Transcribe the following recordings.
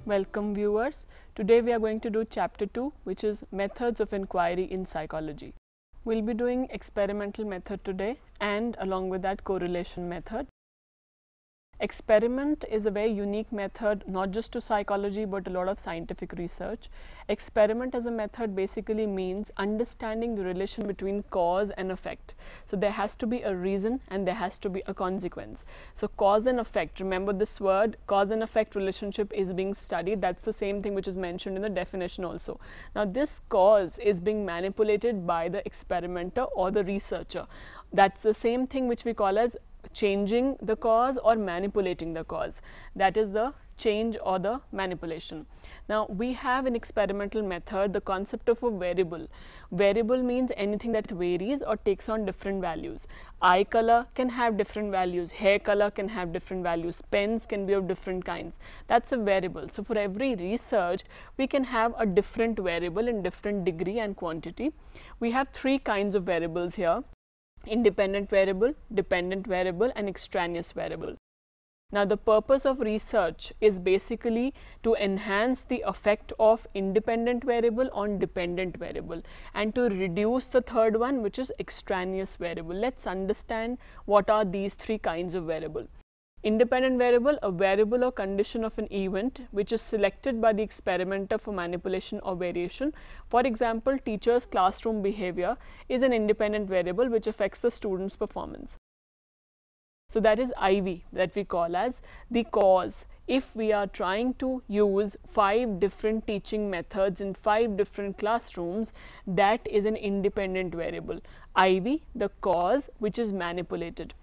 Welcome viewers. Today we are going to do chapter 2, which is methods of inquiry in psychology. We'll be doing experimental method today and along with that correlation method. Experiment is a very unique method not just to psychology but a lot of scientific research. Experiment as a method basically means understanding the relation between cause and effect. So there has to be a reason and there has to be a consequence. So cause and effect, remember this word, cause and effect relationship is being studied. That's the same thing which is mentioned in the definition also. Now this cause is being manipulated by the experimenter or the researcher. That's the same thing which we call as changing the cause or manipulating the cause. That is the change or the manipulation. Now we have in experimental method the concept of a variable. Variable means anything that varies or takes on different values. Eye color can have different values, hair color can have different values, pens can be of different kinds. That's a variable. So for every research we can have a different variable in different degree and quantity. We have three kinds of variables here: independent variable, dependent variable and extraneous variable. Now the purpose of research is basically to enhance the effect of independent variable on dependent variable and to reduce the third one, which is extraneous variable. Let's understand what are these three kinds of variable. Independent variable, a variable or condition of an event which is selected by the experimenter for manipulation or variation. For example, teacher's classroom behavior is an independent variable which affects the student's performance. So that is IV, that we call as the cause. If we are trying to use 5 different teaching methods in 5 different classrooms, that is an independent variable. IV, the cause which is manipulated.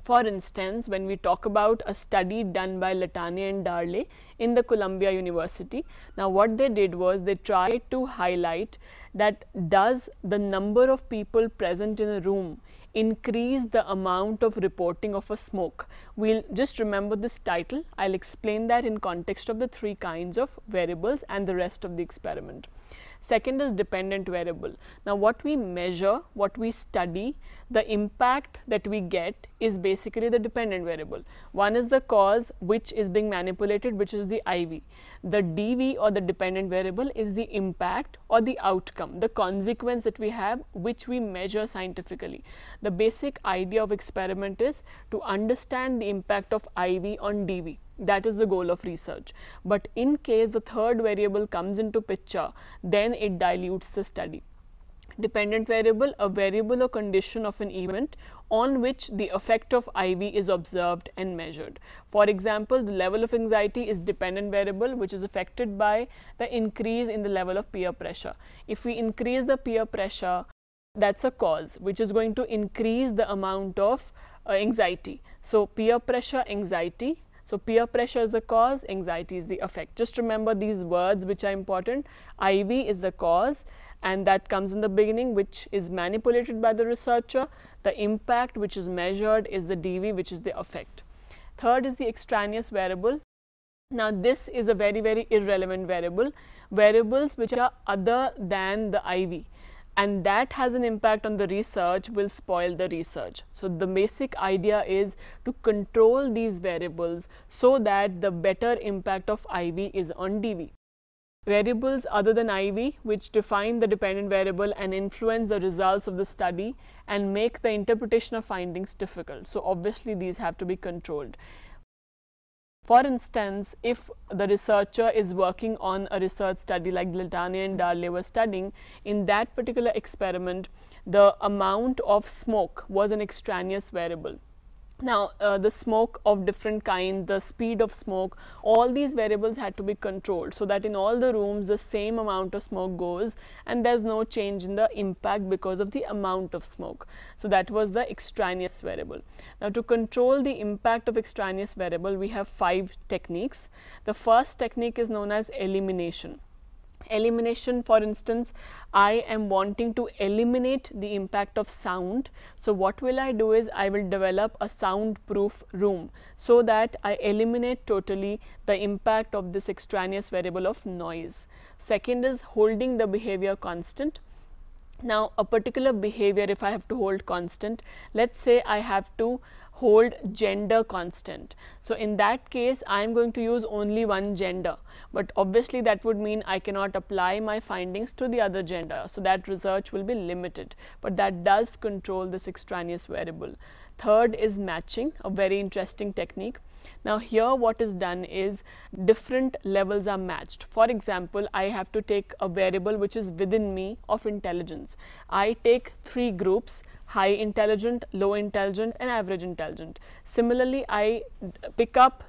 For instance, when we talk about a study done by Latania and Darley in the Columbia University, now what they did was they tried to highlight that does the number of people present in a room increase the amount of reporting of a smoke. We'll just remember this title. I'll explain that in context of the three kinds of variables and the rest of the experiment. Second is dependent variable. Now what we measure, what we study, the impact that we get is basically the dependent variable. One is the cause which is being manipulated, which is the IV. The DV or the dependent variable is the impact or the outcome, the consequence that we have, which we measure scientifically. The basic idea of experiment is to understand the impact of IV on DV. That is the goal of research. But in case the third variable comes into picture, then it dilutes the study. Dependent variable, a variable or condition of an event on which the effect of IV is observed and measured. For example, the level of anxiety is dependent variable which is affected by the increase in the level of peer pressure. If we increase the peer pressure, that's a cause which is going to increase the amount of anxiety. So peer pressure, anxiety. So peer pressure is the cause, anxiety is the effect. Just remember these words which are important. IV is the cause and that comes in the beginning, which is manipulated by the researcher. The impact which is measured is the DV, which is the effect. Third is the extraneous variable. Now this is a very irrelevant variable. Variables which are other than the IV, and that has an impact on the research will spoil the research. So the basic idea is to control these variables so that the better impact of IV is on DV. Variables other than IV which define the dependent variable and influence the results of the study and make the interpretation of findings difficult. So obviously these have to be controlled. For instance, if the researcher is working on a research study like Latania and Darley were studying, in that particular experiment, the amount of smoke was an extraneous variable. Now, the smoke of different kind, the speed of smoke, all these variables had to be controlled so that in all the rooms the same amount of smoke goes and there's no change in the impact because of the amount of smoke. So that was the extraneous variable. Now to control the impact of extraneous variable, we have 5 techniques. The first technique is known as elimination. Elimination, for instance, I am wanting to eliminate the impact of sound. So what will I do is I will develop a soundproof room so that I eliminate totally the impact of this extraneous variable of noise. Second is holding the behavior constant. Now a particular behavior, if I have to hold constant, let's say I have to hold gender constant. So in that case, I am going to use only one gender, but obviously that would mean I cannot apply my findings to the other gender. So that research will be limited, but that does control this extraneous variable. Third is matching, a very interesting technique. Now here what is done is different levels are matched. For example, I have to take a variable which is within me of intelligence. I take 3 groups: high intelligent, low intelligent and average intelligent. Similarly, I pick up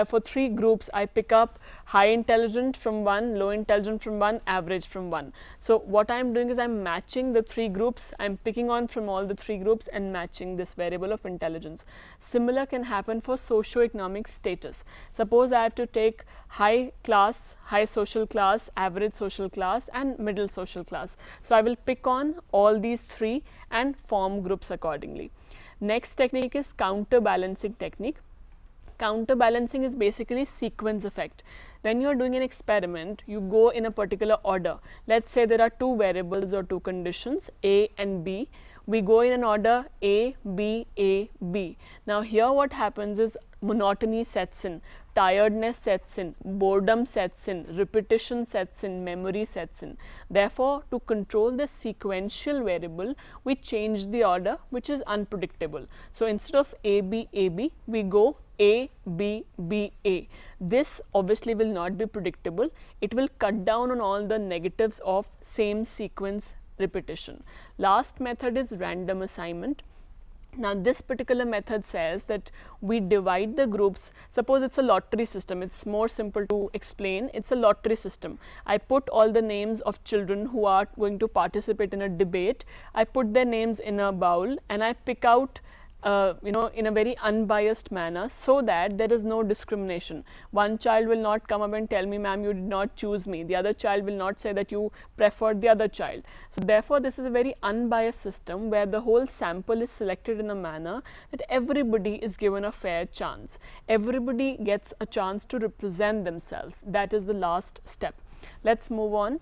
for 3 groups, I pick up high intelligent from one, low intelligent from one, average from one. So what I am doing is I am matching the 3 groups, I am picking on from all the 3 groups and matching this variable of intelligence. Similar can happen for socio-economic status. Suppose I have to take high class, high social class, average social class and middle social class. So I will pick on all these 3 and form groups accordingly. Next technique is counterbalancing technique. Counterbalancing is basically sequence effect. When you are doing an experiment, you go in a particular order. Let's say there are 2 variables or 2 conditions, A and B. We go in an order A, B, A, B. Now here what happens is monotony sets in, tiredness sets in, boredom sets in, repetition sets in, memory sets in. Therefore, to control this sequential variable, we change the order, which is unpredictable. So instead of A, B, A, B, we go A, B, B, A. This obviously will not be predictable. It will cut down on all the negatives of same sequence repetition. Last method is random assignment. Now this particular method says that we divide the groups. Suppose it's a lottery system, it's more simple to explain. It's a lottery system. I put all the names of children who are going to participate in a debate. I put their names in a bowl and I pick out in a very unbiased manner, so that there is no discrimination. One child will not come up and tell me, ma'am, you did not choose me. The other child will not say that you preferred the other child. So therefore, this is a very unbiased system where the whole sample is selected in a manner that everybody is given a fair chance. Everybody gets a chance to represent themselves. That is the last step. Let's move on.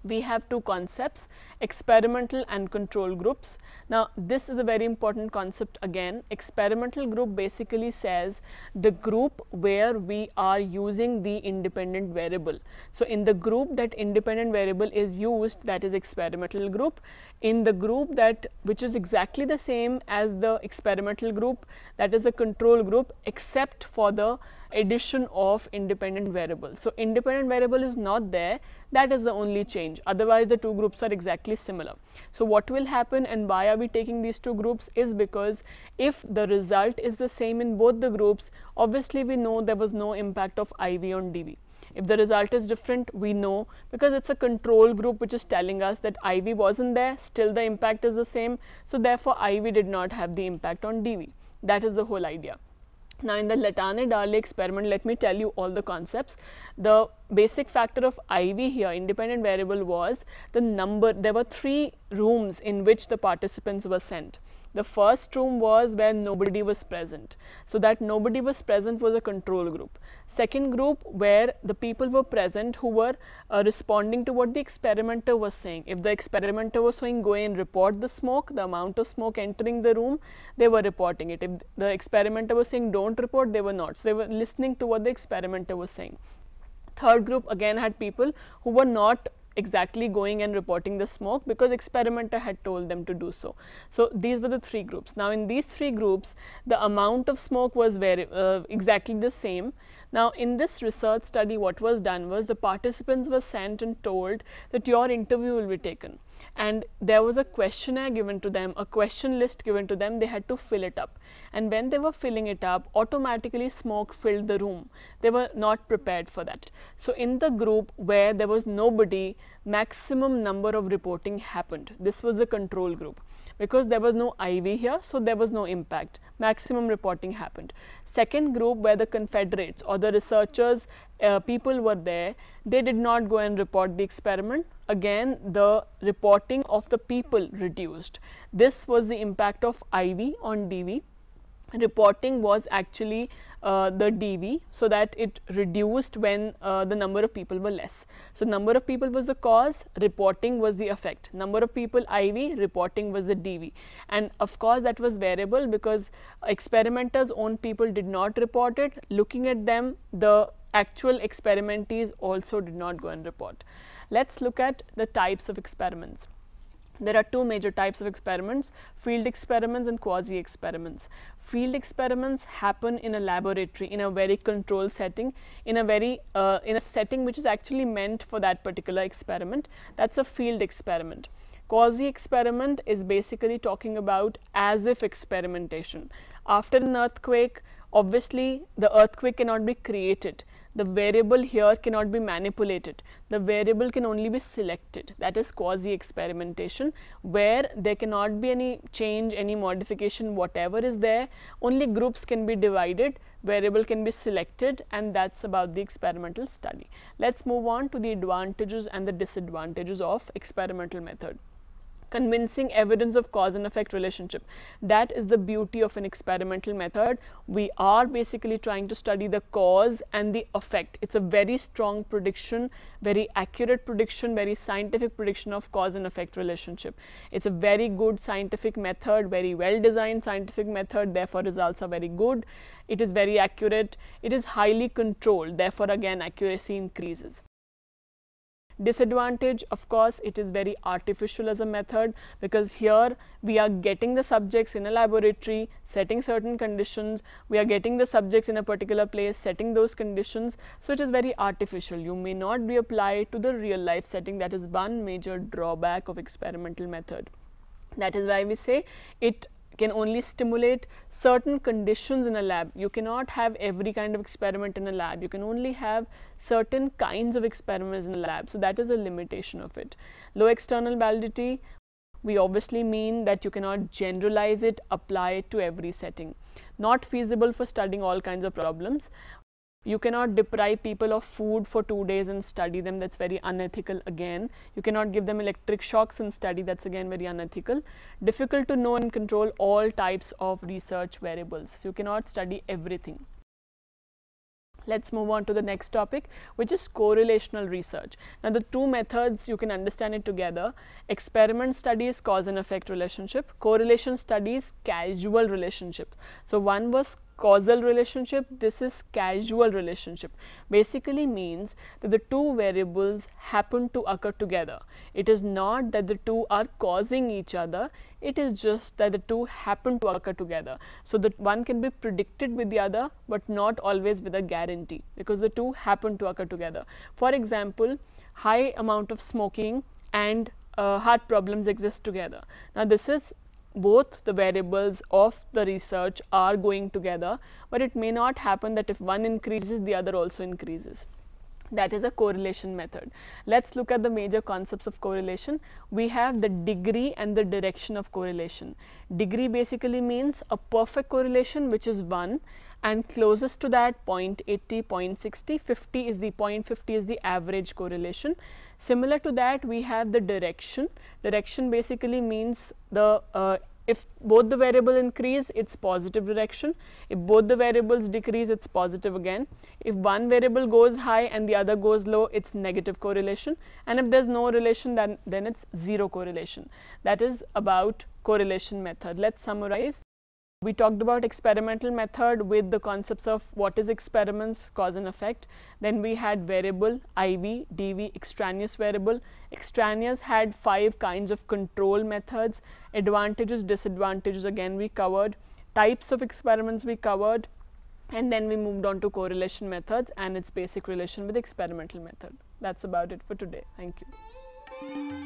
We have 2 concepts, experimental and control groups. Now this is a very important concept again. Experimental group basically says the group where we are using the independent variable. So in the group that independent variable is used, that is experimental group. In the group which is exactly the same as the experimental group, that is the control group, except for the addition of independent variable. So independent variable is not there, that is the only change, otherwise the 2 groups are exactly similar. So what will happen and why are we taking these 2 groups is because if the result is the same in both the groups, obviously we know there was no impact of IV on DV. If the result is different, we know, because it's a control group which is telling us that IV wasn't there, still the impact is the same. So therefore IV did not have the impact on DV. That is the whole idea. Now in the Latane-Darley experiment, let me tell you all the concepts. The basic factor of IV here, independent variable, was the number. There were 3 rooms in which the participants were sent. The first room was where nobody was present. So that nobody was present was a control group. Second group where the people were present who were responding to what the experimenter was saying. If the experimenter was saying go and report the smoke, the amount of smoke entering the room, they were reporting it. If the experimenter was saying don't report, they were not. So they were listening to what the experimenter was saying. Third group again had people who were not exactly going and reporting the smoke because experimenter had told them to do so. So these were the 3 groups. Now in these 3 groups, the amount of smoke was exactly the same. Now in this research study, what was done was the participants were sent and told that your interview will be taken, and there was a questionnaire given to them, a question list given to them. They had to fill it up, and when they were filling it up, automatically smoke filled the room. They were not prepared for that. So in the group where there was nobody, maximum number of reporting happened. This was the control group. Because there was no IV here, so there was no impact. Maximum reporting happened. Second group where the confederates or the researchers, people were there, they did not go and report the experiment. Again, the reporting of the people reduced. This was the impact of IV on DV. Reporting was actually the dV, so that it reduced when the number of people were less. So, number of people was the cause, reporting was the effect. Number of people IV, reporting was the dV, and of course that was variable because experimenters' own people did not report it. Looking at them, the actual experimentees also did not go and report. Let's look at the types of experiments. There are two major types of experiments: field experiments and quasi experiments. Field experiments happen in a laboratory, in a very controlled setting, in a setting which is actually meant for that particular experiment. That's a field experiment. Quasi experiment is basically talking about as if experimentation. After an earthquake, obviously the earthquake cannot be created. The variable here cannot be manipulated. The variable can only be selected. That is quasi experimentation, where there cannot be any change, any modification, whatever is there. Only groups can be divided, variable can be selected, and that's about the experimental study. Let's move on to the advantages and the disadvantages of experimental method. Convincing evidence of cause and effect relationship. That is the beauty of an experimental method. We are basically trying to study the cause and the effect. It's a very strong prediction, very accurate prediction, very scientific prediction of cause and effect relationship. It's a very good scientific method, very well designed scientific method, therefore results are very good. It is very accurate. It is highly controlled, therefore again accuracy increases. Disadvantage, of course, it is very artificial as a method, because here we are getting the subjects in a laboratory, setting certain conditions, we are getting the subjects in a particular place, setting those conditions, so it is very artificial. You may not be applied to the real life setting. That is one major drawback of experimental method. That is why we say it can only stimulate certain conditions in a lab. You cannot have every kind of experiment in a lab. You can only have certain kinds of experiments in a lab. So, that is a limitation of it. Low external validity, we obviously mean that you cannot generalize it, apply it to every setting. Not feasible for studying all kinds of problems. You cannot deprive people of food for 2 days and study them. That's very unethical again. You cannot give them electric shocks and study. That's again very unethical. Difficult to know and control all types of research variables. You cannot study everything. Let's move on to the next topic, which is correlational research. Now, the two methods, you can understand it together. Experiment studies cause and effect relationship, correlation studies causal relationship. So, one was causal relationship, this is causal relationship. Basically means that the two variables happen to occur together. It is not that the two are causing each other, it is just that the two happen to occur together. So, that one can be predicted with the other, but not always with a guarantee, because the two happen to occur together. For example, high amount of smoking and heart problems exist together. Now, this is both the variables of the research are going together, but it may not happen that if one increases, the other also increases. That is a correlation method. Let's look at the major concepts of correlation. We have the degree and the direction of correlation. Degree basically means a perfect correlation, which is 1, and closest to that 0.80, 0.60, 50 is the 0.50 is the average correlation. Similar to that, we have the direction. Direction basically means the if both the variables increase, it's positive direction. If both the variables decrease, it's positive again. If one variable goes high and the other goes low, it's negative correlation. And if there's no relation, then it's zero correlation. That is about correlation method. Let's summarize. We talked about experimental method with the concepts of what is experiments, cause and effect. Then we had variable, IV, DV, extraneous variable. Extraneous had 5 kinds of control methods. Advantages, disadvantages again we covered. Types of experiments we covered. And then we moved on to correlation methods and its basic relation with experimental method. That's about it for today. Thank you.